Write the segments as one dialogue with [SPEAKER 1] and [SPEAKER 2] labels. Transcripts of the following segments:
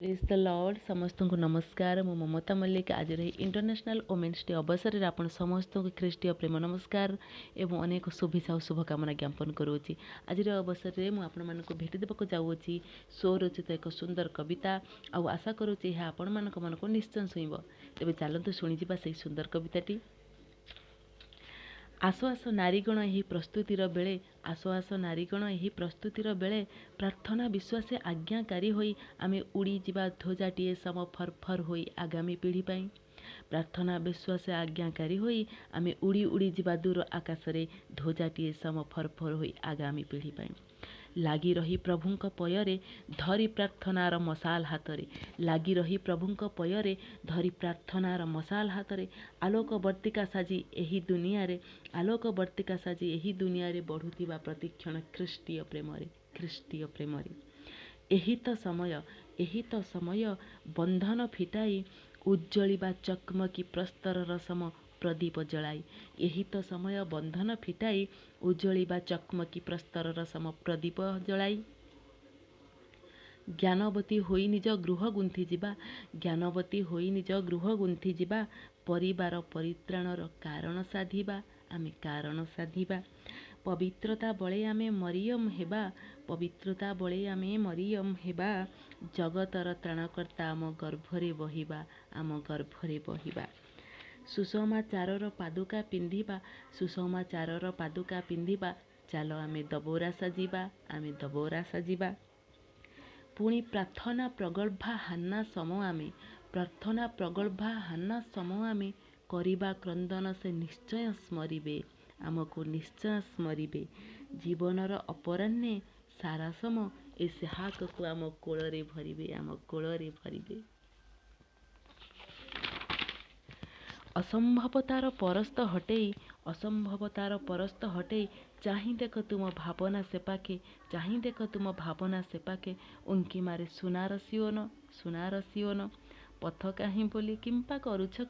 [SPEAKER 1] Praise the Lord समस्त को नमस्कार मु ममता मल्लिक आज इंटरनेशनल वोमेन्स डे अवसर में आपण समस्त को ख्रीष्टीय प्रेम नमस्कार एवं अनेक शुभेच्छा और शुभकामना ज्ञापन करुँच। आज अवसर में मुझे भेट देवाक जाऊँगी स्वरचित एक सुंदर कविता आशा करुँच यह आपण मन को निश्चय छुईब। तेज चलतु शुणीजा से सुंदर कविताटी। आस आस नारीगण यही प्रस्तुतिर बेले आस आस नारीगण यही प्रस्तुतिर बेले प्रार्थना विश्वास आज्ञाकारी होई आमे उड़ी जिबा ध्वजाटीए सम फरफर होई आगामी पीढ़ी पाई। प्रार्थना विश्वास आज्ञाकारी होई आमे उड़ी उड़ी जिबा दूर आकाश रे ध्वजाटीए सम फरफर होई आगामी पीढ़ी पाई। लागी रही प्रभुंक पୟରେ धरी प्रार्थनार मशाल हातरे लागी रही प्रभुंक पୟରେ धरी प्रार्थनार मशाल हातरे आलोक वर्तिका साजी एही दुनिया रे आलोक वर्तिका साजी एही दुनिया रे बढ़ुथिबा प्रतिक्षण ख्रीष्टीय प्रेम रे एही तो समय बंधन फिटाई उज्जलिबा चकमकी प्रस्तर रसम प्रदीप जलाई। यही तो समय बंधन फिटाई उज्जलिबा चकमकी प्रस्तर रसम प्रदीप जलाई। ज्ञानवती होई निज गृह गुंथि जिबा ज्ञानवती होई निज गृह गुंथि जिबा परिवार परित्राणर कारण साधिबा आमे कारण साधिबा। पवित्रता बळे आमे मरियम हेबा पवित्रता बळे आमे मरियम हेबा जगतर त्राणकर्ता आम गर्भरे बहिबा। सुषमाचारर पादुका पिंधिबा सुषमाचारर पादुका पिंधिबा चाल आमे दबोरा साजिबा। पुणी प्रार्थना प्रगल्भा हान्ना सम आमे करिबा क्रंदन से निश्चय स्मरिबे आमको निश्चय स्मरिबे। जीवनर अपराह्ने सारा सम ए सेहाक को आम कोଳରେ भरिबे। असंभवतार परस्त हटेई चाहि देख तुम भावना सेपाके उनकी मारे सुनार सियोन पथ काहीं बोली किंपा करुछ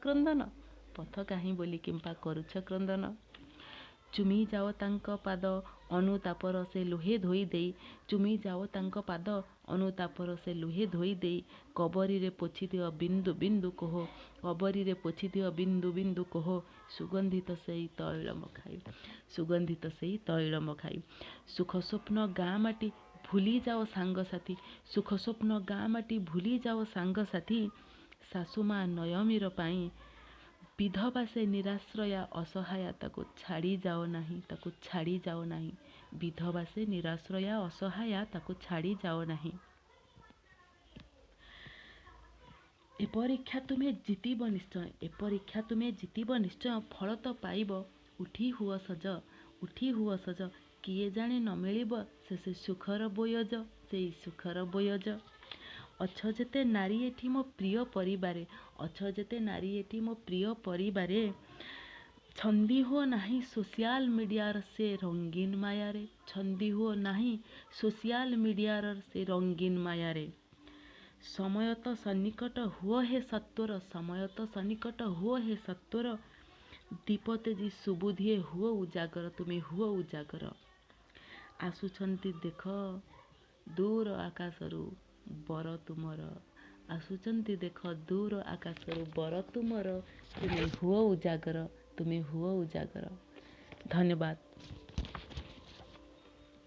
[SPEAKER 1] क्रंदन चुमी जाओ तांक पाद अनुतापर से लुहे धोई देई चुमी जाओ तांक पाद अनुतापर से लुहे धोई देई कबरी रे पोछि दियो बिंदु बिंदु कोह सुगंधित सेई तैल मखाई सुख स्वप्न गाँ माटी भूली जाओ सांग साथी सासुमा नयमीर पाई विधवा से निराश्रया असहाया ताको छाड़ी जाओ नहीं विधवा से निराश्रया असहाया ताको छाड़ी जाओ नहीं। ए परीक्षा तुम्हें जीतिब निश्चय फल तो पाइब उठी हुआ सज किए जाने न मिलिब से सुखर बोयज अछ जेते नारी एठी मो प्रिय परिवारे छंदी हो नहीं सोशल मीडियार से रंगीन मायारे समय तो सन्निकट हुओ हे सत्वर दीप तेजी सुबुधिए हुओ उजागर आसुछंती देख दूर आकाशरू बर तुमर आसुचंती देख दूर आकाशरू बर तुमर तुम्हें हुओ उजागर धन्यवाद।